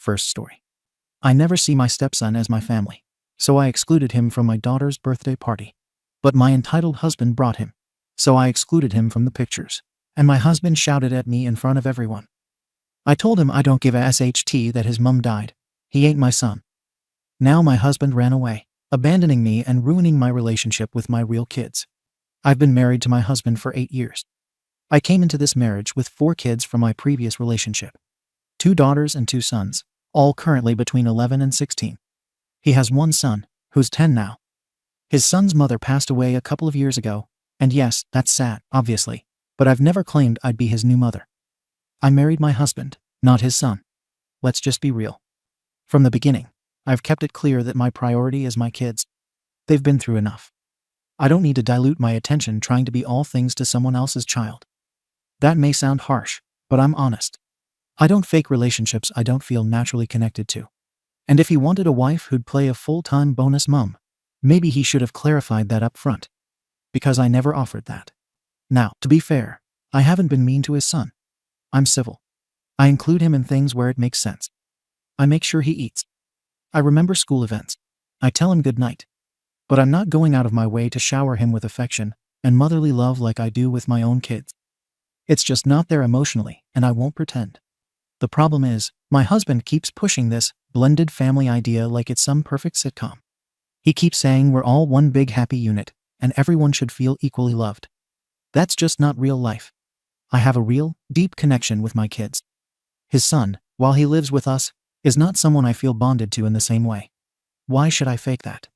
First story. I never see my stepson as my family, so I excluded him from my daughter's birthday party. But my entitled husband brought him, so I excluded him from the pictures, and my husband shouted at me in front of everyone. I told him I don't give a SHT that his mum died. He ain't my son. Now my husband ran away, abandoning me and ruining my relationship with my real kids. I've been married to my husband for 8 years. I came into this marriage with 4 kids from my previous relationship. 2 daughters and 2 sons, all currently between 11 and 16. He has 1 son, who's 10 now. His son's mother passed away a couple of years ago, and yes, that's sad, obviously, but I've never claimed I'd be his new mother. I married my husband, not his son. Let's just be real. From the beginning, I've kept it clear that my priority is my kids. They've been through enough. I don't need to dilute my attention trying to be all things to someone else's child. That may sound harsh, but I'm honest. I don't fake relationships I don't feel naturally connected to. And if he wanted a wife who'd play a full-time bonus mom, maybe he should have clarified that up front. Because I never offered that. Now, to be fair, I haven't been mean to his son. I'm civil. I include him in things where it makes sense. I make sure he eats. I remember school events. I tell him good night. But I'm not going out of my way to shower him with affection and motherly love like I do with my own kids. It's just not there emotionally, and I won't pretend. The problem is, my husband keeps pushing this blended family idea like it's some perfect sitcom. He keeps saying we're all one big happy unit, and everyone should feel equally loved. That's just not real life. I have a real, deep connection with my kids. His son, while he lives with us, is not someone I feel bonded to in the same way. Why should I fake that?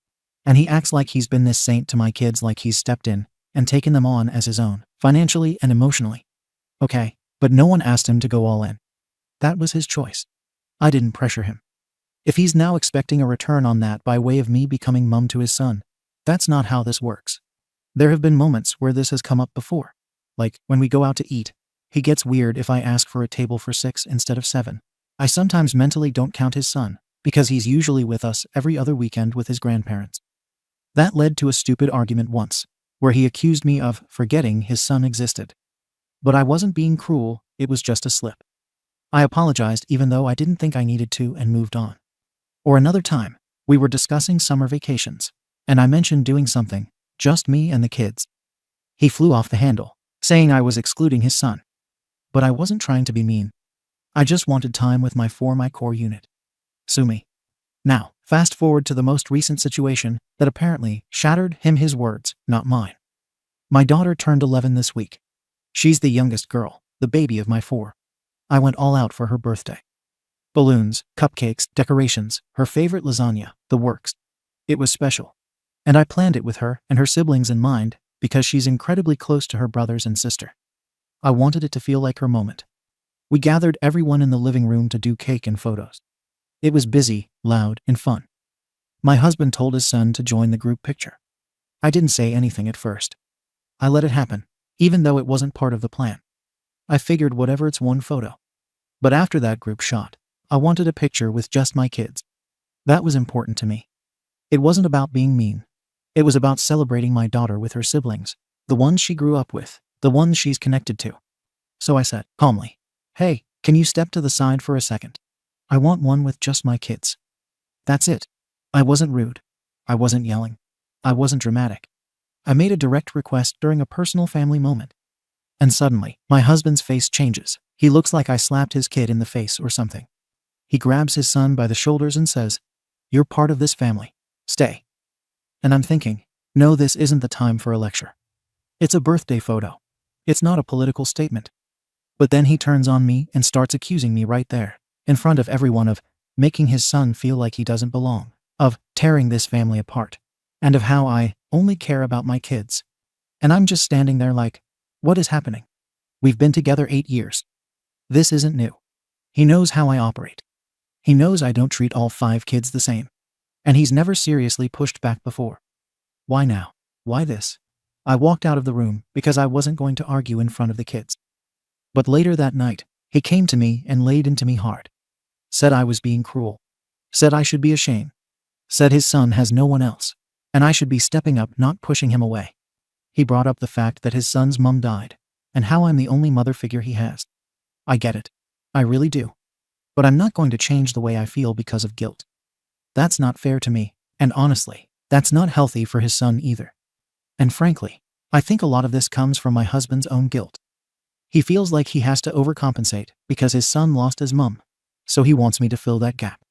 And he acts like he's been this saint to my kids, like he's stepped in and taken them on as his own, financially and emotionally. Okay, but no one asked him to go all in. That was his choice. I didn't pressure him. If he's now expecting a return on that by way of me becoming mum to his son, that's not how this works. There have been moments where this has come up before. Like, when we go out to eat, he gets weird if I ask for a table for 6 instead of 7. I sometimes mentally don't count his son, because he's usually with us every other weekend with his grandparents. That led to a stupid argument once, where he accused me of forgetting his son existed. But I wasn't being cruel, it was just a slip. I apologized even though I didn't think I needed to and moved on. Or another time, we were discussing summer vacations, and I mentioned doing something, just me and the kids. He flew off the handle, saying I was excluding his son. But I wasn't trying to be mean. I just wanted time with my core unit. Sue me. Now, fast forward to the most recent situation that apparently shattered him, his words, not mine. My daughter turned 11 this week. She's the youngest girl, the baby of my 4. I went all out for her birthday. Balloons, cupcakes, decorations, her favorite lasagna, the works. It was special. And I planned it with her and her siblings in mind because she's incredibly close to her brothers and sister. I wanted it to feel like her moment. We gathered everyone in the living room to do cake and photos. It was busy, loud, and fun. My husband told his son to join the group picture. I didn't say anything at first. I let it happen, even though it wasn't part of the plan. I figured whatever, it's one photo. But after that group shot, I wanted a picture with just my kids. That was important to me. It wasn't about being mean. It was about celebrating my daughter with her siblings, the ones she grew up with, the ones she's connected to. So I said, calmly, "Hey, can you step to the side for a second? I want one with just my kids." That's it. I wasn't rude. I wasn't yelling. I wasn't dramatic. I made a direct request during a personal family moment. And suddenly, my husband's face changes. He looks like I slapped his kid in the face or something. He grabs his son by the shoulders and says, "You're part of this family. Stay." And I'm thinking, no, this isn't the time for a lecture. It's a birthday photo. It's not a political statement. But then he turns on me and starts accusing me right there, in front of everyone, of making his son feel like he doesn't belong, of tearing this family apart, and of how I only care about my kids. And I'm just standing there like, what is happening? We've been together 8 years. This isn't new. He knows how I operate. He knows I don't treat all 5 kids the same. And he's never seriously pushed back before. Why now? Why this? I walked out of the room because I wasn't going to argue in front of the kids. But later that night, he came to me and laid into me hard. Said I was being cruel. Said I should be ashamed. Said his son has no one else, and I should be stepping up, not pushing him away. He brought up the fact that his son's mum died, and how I'm the only mother figure he has. I get it. I really do. But I'm not going to change the way I feel because of guilt. That's not fair to me, and honestly, that's not healthy for his son either. And frankly, I think a lot of this comes from my husband's own guilt. He feels like he has to overcompensate because his son lost his mum, so he wants me to fill that gap.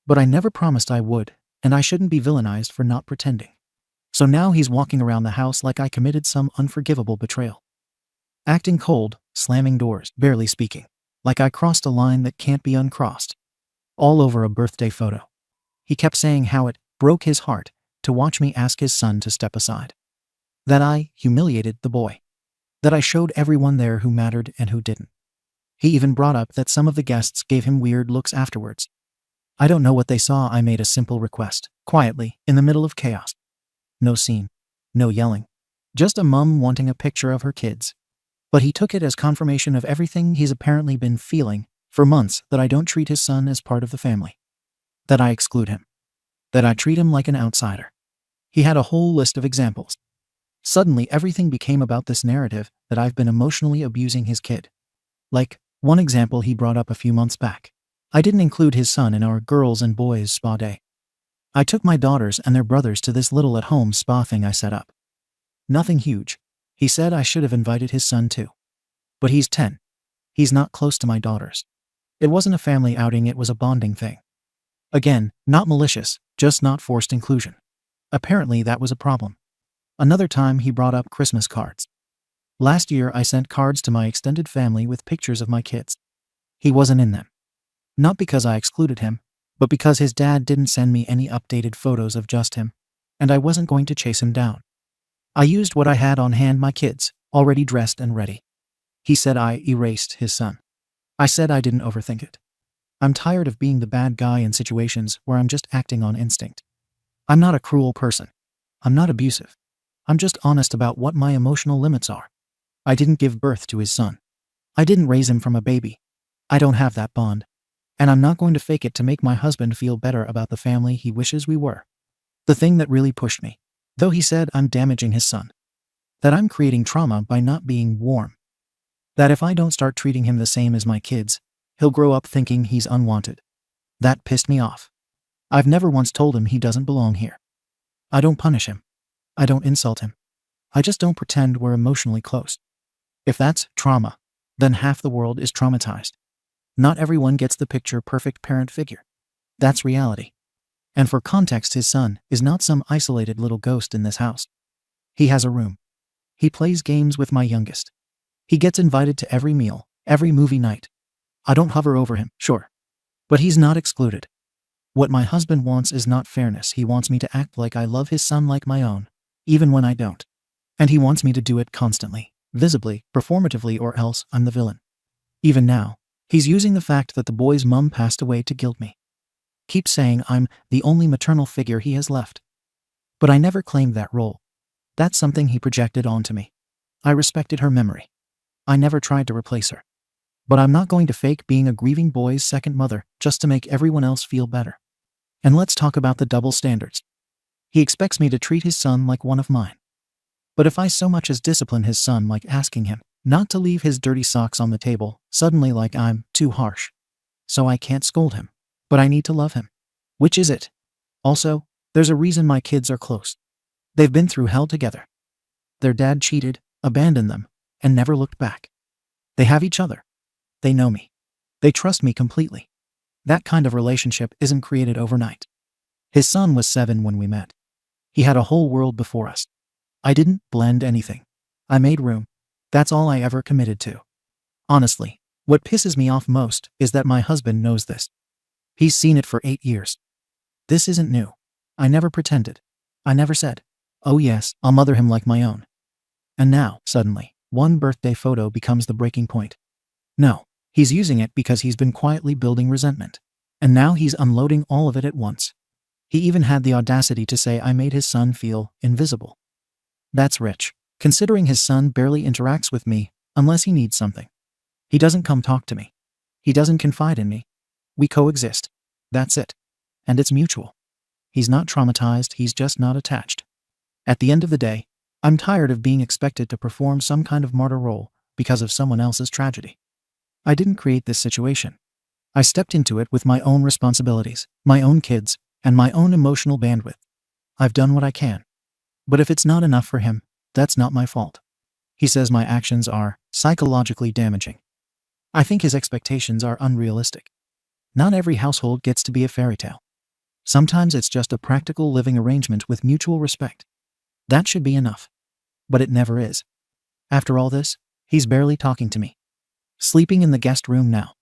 But I never promised I would, and I shouldn't be villainized for not pretending. So now he's walking around the house like I committed some unforgivable betrayal. Acting cold, slamming doors, barely speaking, like I crossed a line that can't be uncrossed. All over a birthday photo. He kept saying how it broke his heart to watch me ask his son to step aside. That I humiliated the boy. That I showed everyone there who mattered and who didn't. He even brought up that some of the guests gave him weird looks afterwards. I don't know what they saw. I made a simple request, quietly, in the middle of chaos. No scene. No yelling. Just a mum wanting a picture of her kids. But he took it as confirmation of everything he's apparently been feeling for months, that I don't treat his son as part of the family. That I exclude him. That I treat him like an outsider. He had a whole list of examples. Suddenly everything became about this narrative that I've been emotionally abusing his kid. Like, one example he brought up a few months back. I didn't include his son in our girls and boys spa day. I took my daughters and their brothers to this little at-home spa thing I set up. Nothing huge. He said I should have invited his son too. But he's 10. He's not close to my daughters. It wasn't a family outing, it was a bonding thing. Again, not malicious, just not forced inclusion. Apparently that was a problem. Another time he brought up Christmas cards. Last year I sent cards to my extended family with pictures of my kids. He wasn't in them. Not because I excluded him, but because his dad didn't send me any updated photos of just him, and I wasn't going to chase him down. I used what I had on hand, my kids, already dressed and ready. He said I erased his son. I said I didn't overthink it. I'm tired of being the bad guy in situations where I'm just acting on instinct. I'm not a cruel person. I'm not abusive. I'm just honest about what my emotional limits are. I didn't give birth to his son. I didn't raise him from a baby. I don't have that bond. And I'm not going to fake it to make my husband feel better about the family he wishes we were. The thing that really pushed me, though, he said I'm damaging his son. That I'm creating trauma by not being warm. That if I don't start treating him the same as my kids, he'll grow up thinking he's unwanted. That pissed me off. I've never once told him he doesn't belong here. I don't punish him. I don't insult him. I just don't pretend we're emotionally close. If that's trauma, then half the world is traumatized. Not everyone gets the picture-perfect parent figure. That's reality. And for context, his son is not some isolated little ghost in this house. He has a room. He plays games with my youngest. He gets invited to every meal, every movie night. I don't hover over him, sure. But he's not excluded. What my husband wants is not fairness. He wants me to act like I love his son like my own, even when I don't. And he wants me to do it constantly, visibly, performatively, or else I'm the villain. Even now, he's using the fact that the boy's mum passed away to guilt me. Keeps saying I'm the only maternal figure he has left. But I never claimed that role. That's something he projected onto me. I respected her memory. I never tried to replace her. But I'm not going to fake being a grieving boy's second mother just to make everyone else feel better. And let's talk about the double standards. He expects me to treat his son like one of mine. But if I so much as discipline his son, like asking him not to leave his dirty socks on the table, suddenly like I'm too harsh. So I can't scold him, but I need to love him. Which is it? Also, there's a reason my kids are close. They've been through hell together. Their dad cheated, abandoned them, and never looked back. They have each other. They know me. They trust me completely. That kind of relationship isn't created overnight. His son was 7 when we met. He had a whole world before us. I didn't blend anything. I made room. That's all I ever committed to. Honestly, what pisses me off most is that my husband knows this. He's seen it for 8 years. This isn't new. I never pretended. I never said, oh yes, I'll mother him like my own. And now, suddenly, one birthday photo becomes the breaking point. No, he's using it because he's been quietly building resentment. And now he's unloading all of it at once. He even had the audacity to say I made his son feel invisible. That's rich, considering his son barely interacts with me unless he needs something. He doesn't come talk to me. He doesn't confide in me. We coexist. That's it. And it's mutual. He's not traumatized, he's just not attached. At the end of the day, I'm tired of being expected to perform some kind of martyr role because of someone else's tragedy. I didn't create this situation. I stepped into it with my own responsibilities, my own kids, and my own emotional bandwidth. I've done what I can. But if it's not enough for him, that's not my fault. He says my actions are psychologically damaging. I think his expectations are unrealistic. Not every household gets to be a fairy tale. Sometimes it's just a practical living arrangement with mutual respect. That should be enough. But it never is. After all this, he's barely talking to me. Sleeping in the guest room now.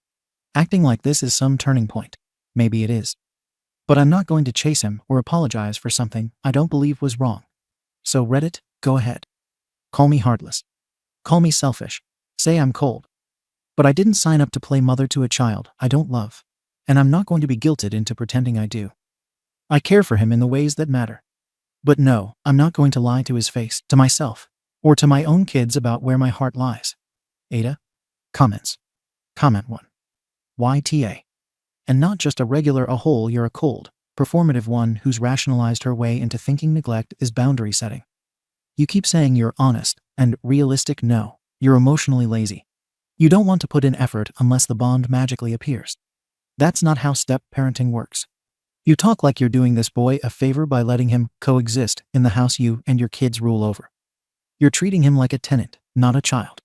Acting like this is some turning point. Maybe it is. But I'm not going to chase him or apologize for something I don't believe was wrong. So Reddit, go ahead. Call me heartless. Call me selfish. Say I'm cold. But I didn't sign up to play mother to a child I don't love. And I'm not going to be guilted into pretending I do. I care for him in the ways that matter. But no, I'm not going to lie to his face, to myself, or to my own kids about where my heart lies. Ada? Comments. Comment 1. YTA. And not just a regular a hole you're a cold, performative one who's rationalized her way into thinking neglect is boundary setting. You keep saying you're honest and realistic. No, you're emotionally lazy. You don't want to put in effort unless the bond magically appears. That's not how step-parenting works. You talk like you're doing this boy a favor by letting him coexist in the house you and your kids rule over. You're treating him like a tenant, not a child.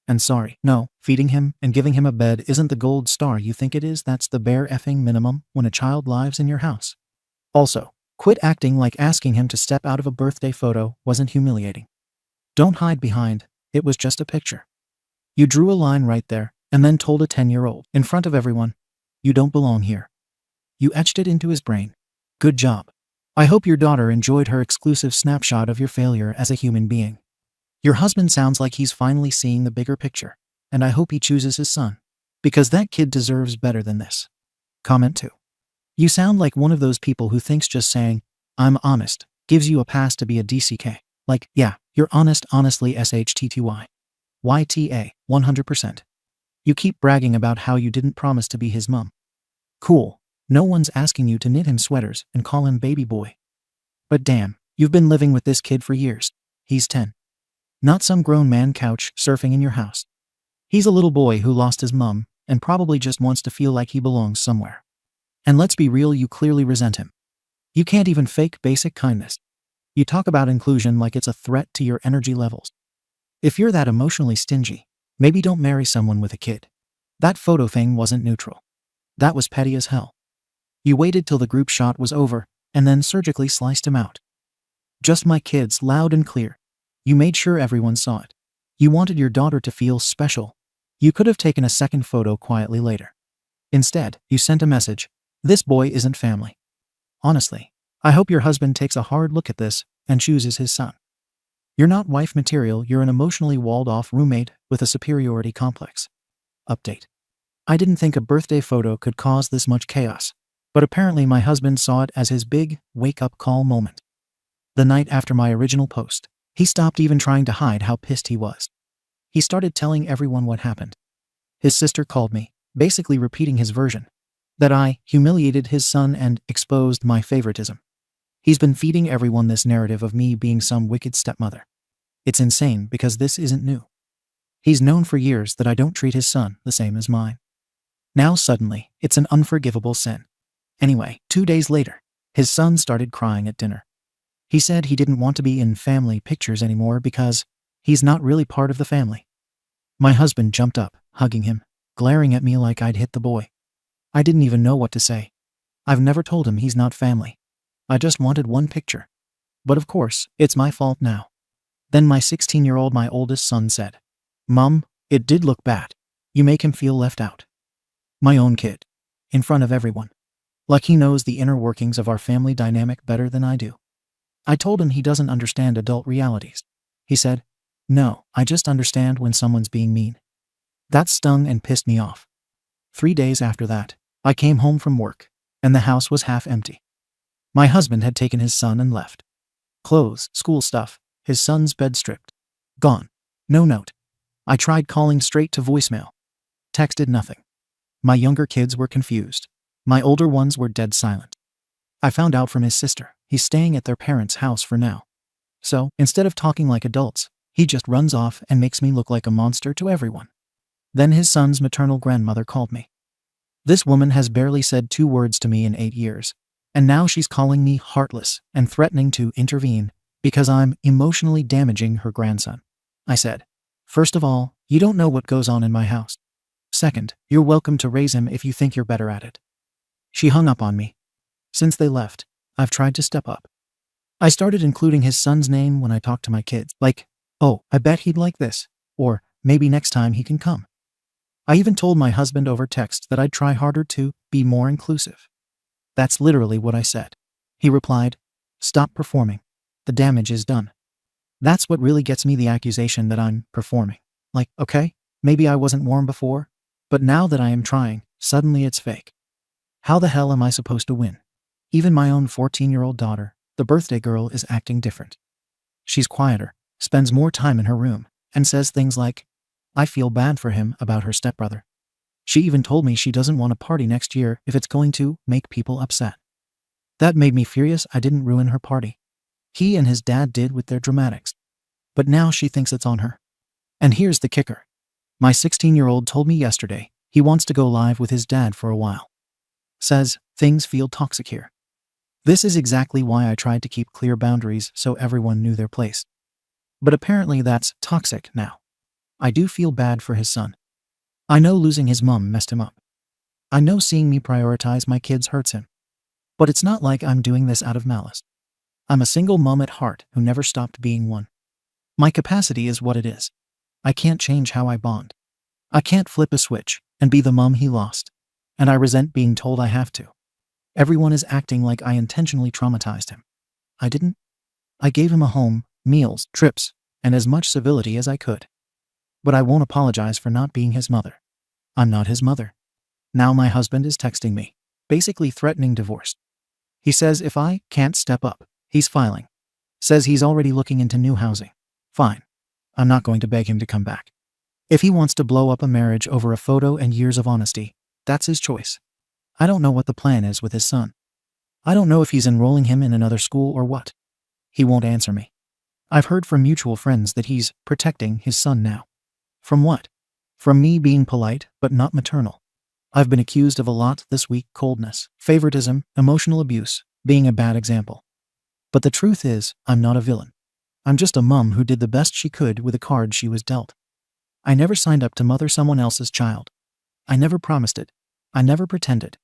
And sorry, no, feeding him and giving him a bed isn't the gold star you think it is. That's the bare effing minimum when a child lives in your house. Also, quit acting like asking him to step out of a birthday photo wasn't humiliating. Don't hide behind, it was just a picture. You drew a line right there and then told a 10-year-old in front of everyone, you don't belong here. You etched it into his brain. Good job. I hope your daughter enjoyed her exclusive snapshot of your failure as a human being. Your husband sounds like he's finally seeing the bigger picture, and I hope he chooses his son, because that kid deserves better than this. Comment 2. You sound like one of those people who thinks just saying, I'm honest, gives you a pass to be a DCK. Like, yeah, you're honest, honestly SHTTY. YTA, 100%. You keep bragging about how you didn't promise to be his mom. Cool. No one's asking you to knit him sweaters and call him baby boy. But damn, you've been living with this kid for years. He's 10. Not some grown man couch surfing in your house. He's a little boy who lost his mom and probably just wants to feel like he belongs somewhere. And let's be real, you clearly resent him. You can't even fake basic kindness. You talk about inclusion like it's a threat to your energy levels. If you're that emotionally stingy, maybe don't marry someone with a kid. That photo thing wasn't neutral. That was petty as hell. You waited till the group shot was over and then surgically sliced him out. Just my kids, loud and clear. You made sure everyone saw it. You wanted your daughter to feel special. You could have taken a second photo quietly later. Instead, you sent a message. This boy isn't family. Honestly, I hope your husband takes a hard look at this and chooses his son. You're not wife material, you're an emotionally walled-off roommate with a superiority complex. Update. I didn't think a birthday photo could cause this much chaos, but apparently my husband saw it as his big wake-up call moment. The night after my original post, he stopped even trying to hide how pissed he was. He started telling everyone what happened. His sister called me, basically repeating his version. That I humiliated his son and exposed my favoritism. He's been feeding everyone this narrative of me being some wicked stepmother. It's insane because this isn't new. He's known for years that I don't treat his son the same as mine. Now suddenly, it's an unforgivable sin. Anyway, 2 days later, his son started crying at dinner. He said he didn't want to be in family pictures anymore because he's not really part of the family. My husband jumped up, hugging him, glaring at me like I'd hit the boy. I didn't even know what to say. I've never told him he's not family. I just wanted one picture. But of course, it's my fault now. Then my 16-year-old, my oldest son, said, Mom, it did look bad. You make him feel left out. My own kid. In front of everyone. Like he knows the inner workings of our family dynamic better than I do. I told him he doesn't understand adult realities. He said, No, I just understand when someone's being mean. That stung and pissed me off. 3 days after that, I came home from work, and the house was half empty. My husband had taken his son and left. Clothes, school stuff, his son's bed stripped. Gone. No note. I tried calling straight to voicemail. Texted nothing. My younger kids were confused. My older ones were dead silent. I found out from his sister, he's staying at their parents' house for now. So, instead of talking like adults, he just runs off and makes me look like a monster to everyone. Then his son's maternal grandmother called me. This woman has barely said 2 words to me in 8 years. And now she's calling me heartless and threatening to intervene because I'm emotionally damaging her grandson. I said, "First of all, you don't know what goes on in my house. Second, you're welcome to raise him if you think you're better at it." She hung up on me. Since they left, I've tried to step up. I started including his son's name when I talk to my kids, like, "Oh, I bet he'd like this," or "Maybe next time he can come." I even told my husband over text that I'd try harder to be more inclusive. That's literally what I said. He replied, "Stop performing. The damage is done." That's what really gets me, the accusation that I'm performing. Like, okay, maybe I wasn't warm before, but now that I am trying, suddenly it's fake. How the hell am I supposed to win? Even my own 14-year-old daughter, the birthday girl, is acting different. She's quieter, spends more time in her room, and says things like, "I feel bad for him," about her stepbrother. She even told me she doesn't want a party next year if it's going to make people upset. That made me furious. I didn't ruin her party. He and his dad did with their dramatics. But now she thinks it's on her. And here's the kicker. My 16-year-old told me yesterday he wants to go live with his dad for a while. Says, "Things feel toxic here." This is exactly why I tried to keep clear boundaries so everyone knew their place. But apparently that's toxic now. I do feel bad for his son. I know losing his mom messed him up. I know seeing me prioritize my kids hurts him. But it's not like I'm doing this out of malice. I'm a single mom at heart who never stopped being one. My capacity is what it is. I can't change how I bond. I can't flip a switch and be the mom he lost. And I resent being told I have to. Everyone is acting like I intentionally traumatized him. I didn't. I gave him a home, meals, trips, and as much civility as I could. But I won't apologize for not being his mother. I'm not his mother. Now my husband is texting me, basically threatening divorce. He says if I can't step up, he's filing. Says he's already looking into new housing. Fine. I'm not going to beg him to come back. If he wants to blow up a marriage over a photo and years of honesty, that's his choice. I don't know what the plan is with his son. I don't know if he's enrolling him in another school or what. He won't answer me. I've heard from mutual friends that he's protecting his son now. From what? From me being polite but not maternal. I've been accused of a lot this week: coldness, favoritism, emotional abuse, being a bad example. But the truth is, I'm not a villain. I'm just a mom who did the best she could with the cards she was dealt. I never signed up to mother someone else's child. I never promised it. I never pretended.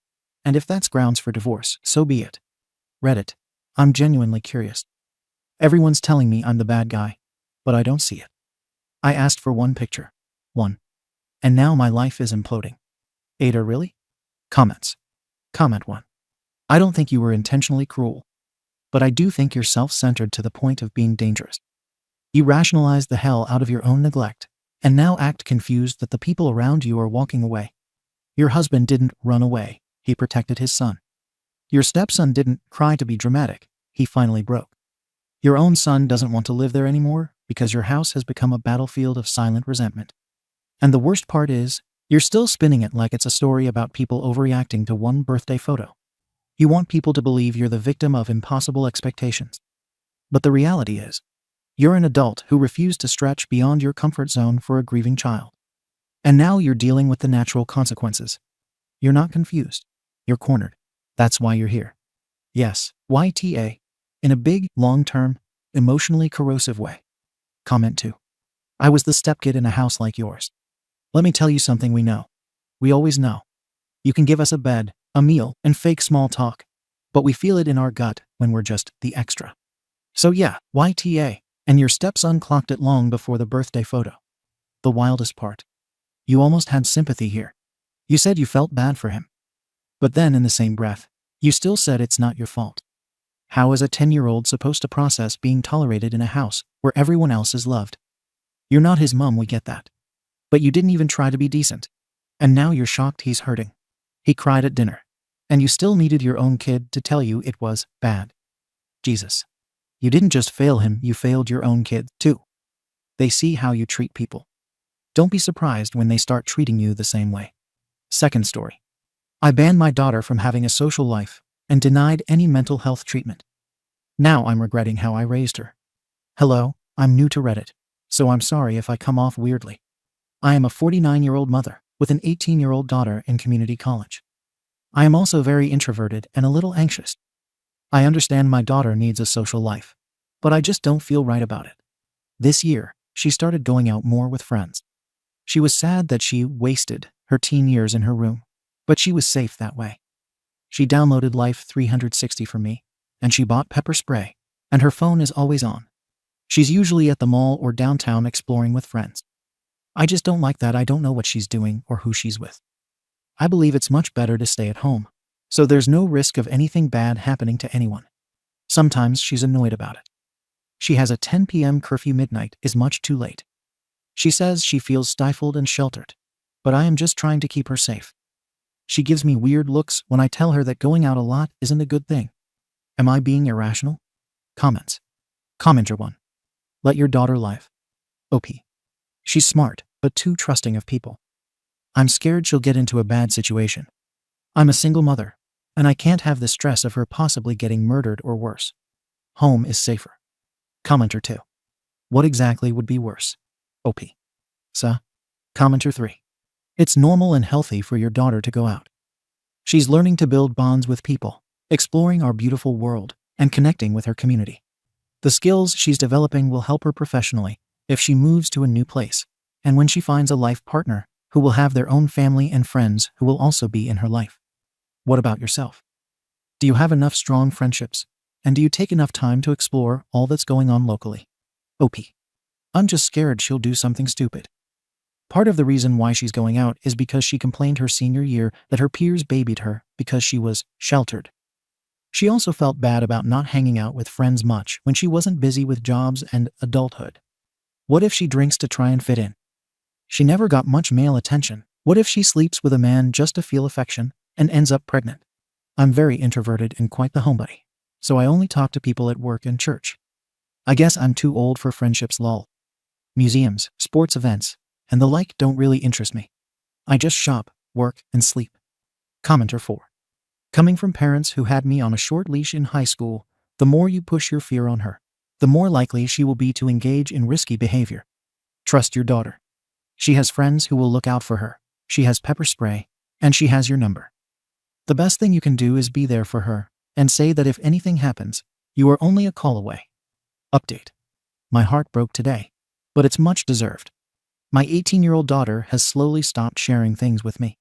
And if that's grounds for divorce, so be it. Reddit. I'm genuinely curious. Everyone's telling me I'm the bad guy, but I don't see it. I asked for one picture. One. And now my life is imploding. Ada, really? Comments. Comment 1. I don't think you were intentionally cruel. But I do think you're self-centered to the point of being dangerous. You rationalized the hell out of your own neglect, and now act confused that the people around you are walking away. Your husband didn't run away. He protected his son. Your stepson didn't cry to be dramatic. He finally broke. Your own son doesn't want to live there anymore because your house has become a battlefield of silent resentment. And the worst part is, you're still spinning it like it's a story about people overreacting to one birthday photo. You want people to believe you're the victim of impossible expectations. But the reality is, you're an adult who refused to stretch beyond your comfort zone for a grieving child. And now you're dealing with the natural consequences. You're not confused. You're cornered. That's why you're here. Yes, YTA. In a big, long-term, emotionally corrosive way. Comment 2. I was the stepkid in a house like yours. Let me tell you something we know. We always know. You can give us a bed, a meal, and fake small talk, but we feel it in our gut when we're just the extra. So yeah, YTA, and your stepson clocked it long before the birthday photo. The wildest part. You almost had sympathy here. You said you felt bad for him. But then in the same breath, you still said it's not your fault. How is a 10-year-old supposed to process being tolerated in a house where everyone else is loved? You're not his mom, we get that. But you didn't even try to be decent. And now you're shocked he's hurting. He cried at dinner. And you still needed your own kid to tell you it was bad. Jesus. You didn't just fail him, you failed your own kid, too. They see how you treat people. Don't be surprised when they start treating you the same way. Second story. I banned my daughter from having a social life and denied any mental health treatment. Now I'm regretting how I raised her. Hello, I'm new to Reddit, so I'm sorry if I come off weirdly. I am a 49-year-old mother with an 18-year-old daughter in community college. I am also very introverted and a little anxious. I understand my daughter needs a social life, but I just don't feel right about it. This year, she started going out more with friends. She was sad that she wasted her teen years in her room, but she was safe that way. She downloaded Life 360 for me, and she bought pepper spray, and her phone is always on. She's usually at the mall or downtown exploring with friends. I just don't like that. I don't know what she's doing or who she's with. I believe it's much better to stay at home, so there's no risk of anything bad happening to anyone. Sometimes she's annoyed about it. She has a 10 p.m. curfew. Midnight is much too late. She says she feels stifled and sheltered, but I am just trying to keep her safe. She gives me weird looks when I tell her that going out a lot isn't a good thing. Am I being irrational? Comments. Commenter 1. Let your daughter live. OP. She's smart, but too trusting of people. I'm scared she'll get into a bad situation. I'm a single mother, and I can't have the stress of her possibly getting murdered or worse. Home is safer. Commenter 2. What exactly would be worse? OP. Commenter 3. It's normal and healthy for your daughter to go out. She's learning to build bonds with people, exploring our beautiful world, and connecting with her community. The skills she's developing will help her professionally if she moves to a new place, and when she finds a life partner who will have their own family and friends who will also be in her life. What about yourself? Do you have enough strong friendships? And do you take enough time to explore all that's going on locally? OP. I'm just scared she'll do something stupid. Part of the reason why she's going out is because she complained her senior year that her peers babied her because she was sheltered. She also felt bad about not hanging out with friends much when she wasn't busy with jobs and adulthood. What if she drinks to try and fit in? She never got much male attention. What if she sleeps with a man just to feel affection and ends up pregnant? I'm very introverted and quite the homebody, so I only talk to people at work and church. I guess I'm too old for friendships. Lol. Museums, sports events, and the like don't really interest me. I just shop, work, and sleep. Commenter 4. Coming from parents who had me on a short leash in high school, the more you push your fear on her, the more likely she will be to engage in risky behavior. Trust your daughter. She has friends who will look out for her. She has pepper spray, and she has your number. The best thing you can do is be there for her and say that if anything happens, you are only a call away. Update. My heart broke today, but it's much deserved. My 18-year-old daughter has slowly stopped sharing things with me.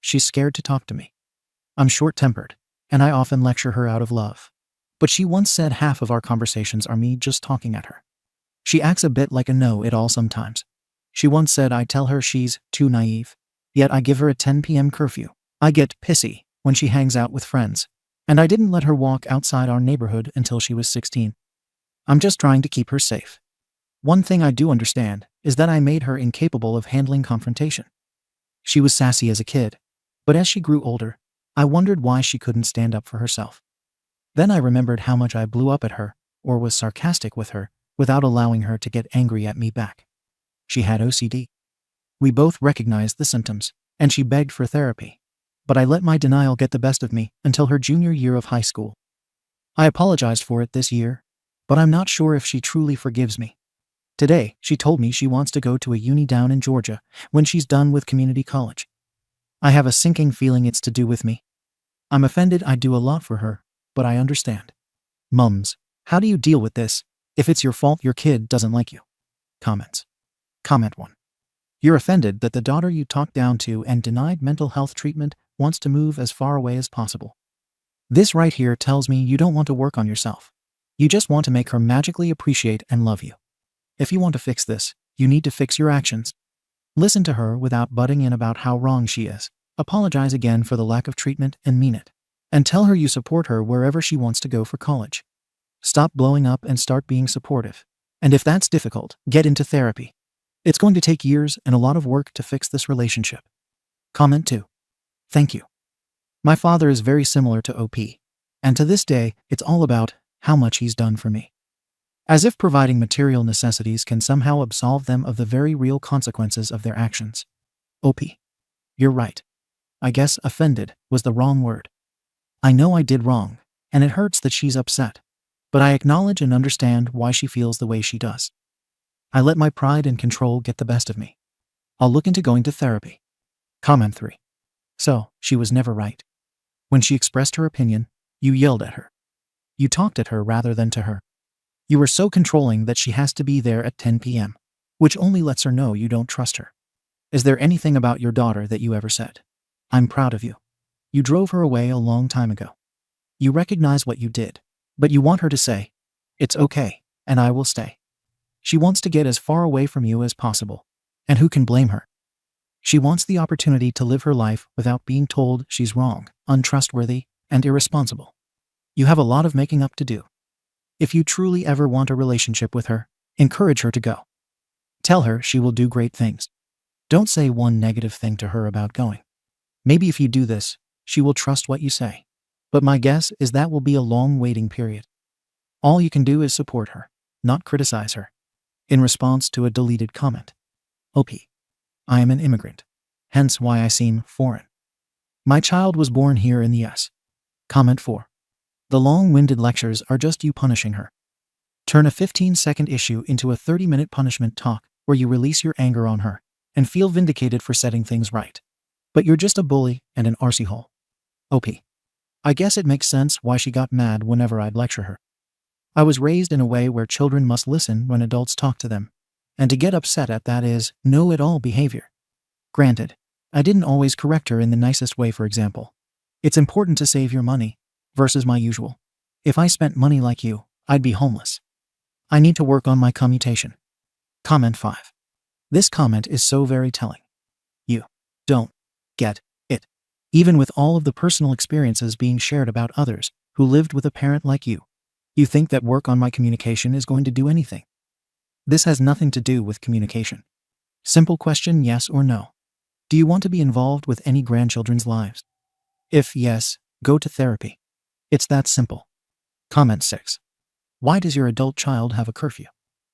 She's scared to talk to me. I'm short-tempered, and I often lecture her out of love. But she once said half of our conversations are me just talking at her. She acts a bit like a know-it-all sometimes. She once said I tell her she's too naive, yet I give her a 10 p.m. curfew. I get pissy when she hangs out with friends, and I didn't let her walk outside our neighborhood until she was 16. I'm just trying to keep her safe. One thing I do understand is that I made her incapable of handling confrontation. She was sassy as a kid, but as she grew older, I wondered why she couldn't stand up for herself. Then I remembered how much I blew up at her, or was sarcastic with her, without allowing her to get angry at me back. She had OCD. We both recognized the symptoms, and she begged for therapy. But I let my denial get the best of me until her junior year of high school. I apologized for it this year, but I'm not sure if she truly forgives me. Today, she told me she wants to go to a uni down in Georgia when she's done with community college. I have a sinking feeling it's to do with me. I'm offended. I do a lot for her, but I understand. Mums, how do you deal with this if it's your fault your kid doesn't like you? Comments. Comment 1. You're offended that the daughter you talked down to and denied mental health treatment wants to move as far away as possible. This right here tells me you don't want to work on yourself. You just want to make her magically appreciate and love you. If you want to fix this, you need to fix your actions. Listen to her without butting in about how wrong she is. Apologize again for the lack of treatment and mean it. And tell her you support her wherever she wants to go for college. Stop blowing up and start being supportive. And if that's difficult, get into therapy. It's going to take years and a lot of work to fix this relationship. Comment 2. Thank you. My father is very similar to OP, and to this day, it's all about how much he's done for me. As if providing material necessities can somehow absolve them of the very real consequences of their actions. OP. You're right. I guess offended was the wrong word. I know I did wrong, and it hurts that she's upset, but I acknowledge and understand why she feels the way she does. I let my pride and control get the best of me. I'll look into going to therapy. Comment 3. So, she was never right. When she expressed her opinion, you yelled at her. You talked at her rather than to her. You were so controlling that she has to be there at 10 p.m., which only lets her know you don't trust her. Is there anything about your daughter that you ever said, "I'm proud of you"? You drove her away a long time ago. You recognize what you did, but you want her to say, "It's okay, and I will stay." She wants to get as far away from you as possible. And who can blame her? She wants the opportunity to live her life without being told she's wrong, untrustworthy, and irresponsible. You have a lot of making up to do. If you truly ever want a relationship with her, encourage her to go. Tell her she will do great things. Don't say one negative thing to her about going. Maybe if you do this, she will trust what you say. But my guess is that will be a long waiting period. All you can do is support her, not criticize her. In response to a deleted comment. OP. I am an immigrant, hence why I seem foreign. My child was born here in the US. Comment 4. The long-winded lectures are just you punishing her. Turn a 15-second issue into a 30-minute punishment talk where you release your anger on her and feel vindicated for setting things right. But you're just a bully and an arsehole. OP. I guess it makes sense why she got mad whenever I'd lecture her. I was raised in a way where children must listen when adults talk to them, and to get upset at that is know-it-all behavior. Granted, I didn't always correct her in the nicest way. For example, it's important to save your money versus my usual. If I spent money like you, I'd be homeless. I need to work on my commutation. Comment 5. This comment is so very telling. You don't get it. Even with all of the personal experiences being shared about others who lived with a parent like you think that work on my communication is going to do anything. This has nothing to do with communication. Simple question, yes or no. Do you want to be involved with any grandchildren's lives? If yes, go to therapy. It's that simple. Comment 6. Why does your adult child have a curfew?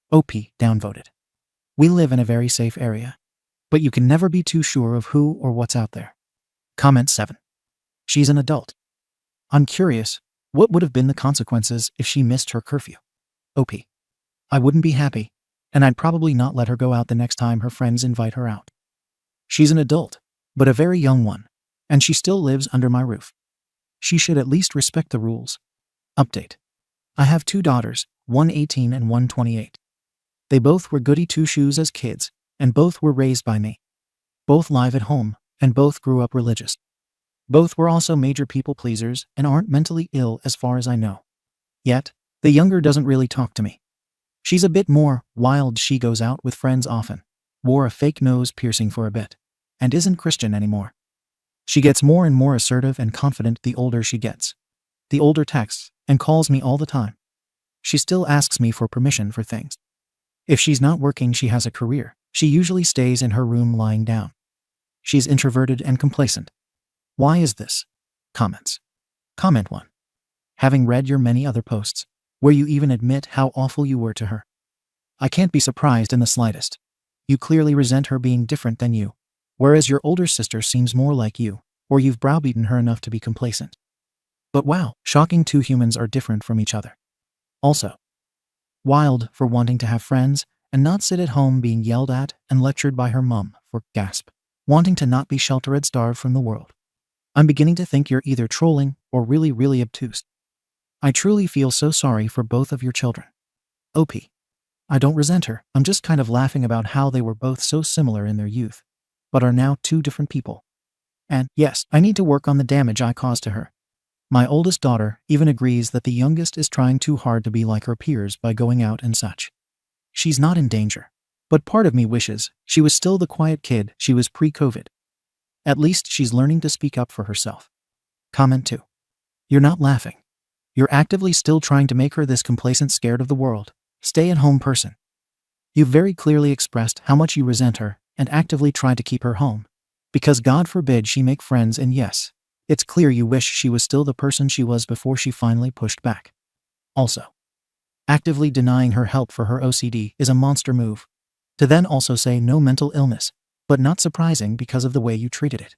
OP, downvoted. We live in a very safe area, but you can never be too sure of who or what's out there. Comment 7. She's an adult. I'm curious, what would have been the consequences if she missed her curfew? OP. I wouldn't be happy, and I'd probably not let her go out the next time her friends invite her out. She's an adult, but a very young one, and she still lives under my roof. She should at least respect the rules. Update. I have 2 daughters, one 18 and one 28. They both were goody two-shoes as kids, and both were raised by me. Both live at home, and both grew up religious. Both were also major people pleasers and aren't mentally ill as far as I know. Yet, the younger doesn't really talk to me. She's a bit more wild. She goes out with friends often, wore a fake nose piercing for a bit, and isn't Christian anymore. She gets more and more assertive and confident the older she gets. The older texts and calls me all the time. She still asks me for permission for things. If she's not working, she has a career. She usually stays in her room lying down. She's introverted and complacent. Why is this? Comments. Comment 1. Having read your many other posts, where you even admit how awful you were to her, I can't be surprised in the slightest. You clearly resent her being different than you, whereas your older sister seems more like you, or you've browbeaten her enough to be complacent. But wow, shocking, 2 humans are different from each other. Also, wild for wanting to have friends and not sit at home being yelled at and lectured by her mom for, gasp, wanting to not be sheltered, starved from the world. I'm beginning to think you're either trolling or really obtuse. I truly feel so sorry for both of your children. OP. I don't resent her, I'm just kind of laughing about how they were both so similar in their youth, but are now 2 different people. And yes, I need to work on the damage I caused to her. My oldest daughter even agrees that the youngest is trying too hard to be like her peers by going out and such. She's not in danger, but part of me wishes she was still the quiet kid she was pre-COVID. At least she's learning to speak up for herself. Comment 2. You're not laughing. You're actively still trying to make her this complacent, scared of the world, stay-at-home person. You've very clearly expressed how much you resent her and actively tried to keep her home, because God forbid she make friends, and yes, it's clear you wish she was still the person she was before she finally pushed back. Also, actively denying her help for her OCD is a monster move. To then also say no mental illness, but not surprising because of the way you treated it.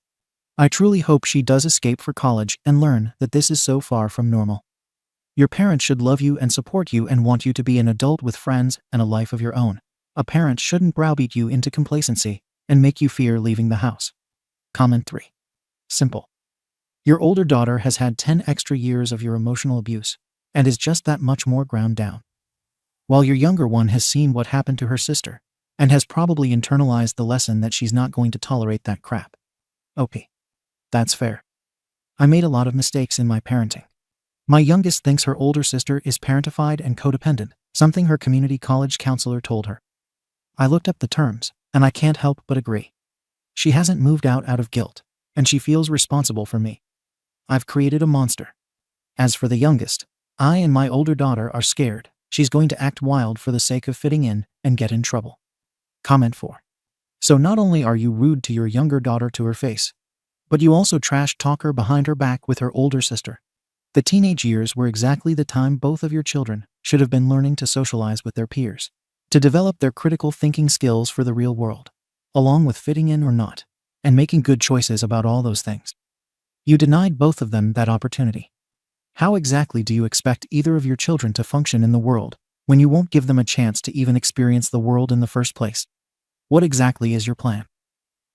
I truly hope she does escape for college and learn that this is so far from normal. Your parents should love you and support you and want you to be an adult with friends and a life of your own. A parent shouldn't browbeat you into complacency and make you fear leaving the house. Comment 3. Simple. Your older daughter has had 10 extra years of your emotional abuse and is just that much more ground down, while your younger one has seen what happened to her sister and has probably internalized the lesson that she's not going to tolerate that crap. OP. That's fair. I made a lot of mistakes in my parenting. My youngest thinks her older sister is parentified and codependent, something her community college counselor told her. I looked up the terms, and I can't help but agree. She hasn't moved out of guilt, and she feels responsible for me. I've created a monster. As for the youngest, I and my older daughter are scared she's going to act wild for the sake of fitting in and get in trouble. Comment 4. So not only are you rude to your younger daughter to her face, but you also trash talk her behind her back with her older sister. The teenage years were exactly the time both of your children should have been learning to socialize with their peers, to develop their critical thinking skills for the real world, along with fitting in or not, and making good choices about all those things. You denied both of them that opportunity. How exactly do you expect either of your children to function in the world when you won't give them a chance to even experience the world in the first place? What exactly is your plan?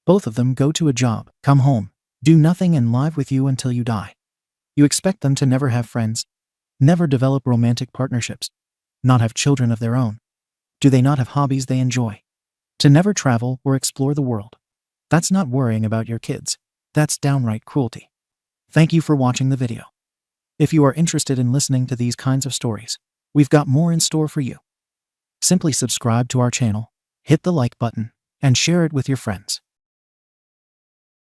Both of them go to a job, come home, do nothing and live with you until you die. You expect them to never have friends, never develop romantic partnerships, not have children of their own. Do they not have hobbies they enjoy? To never travel or explore the world. That's not worrying about your kids. That's downright cruelty. Thank you for watching the video. If you are interested in listening to these kinds of stories, we've got more in store for you. Simply subscribe to our channel, hit the like button, and share it with your friends.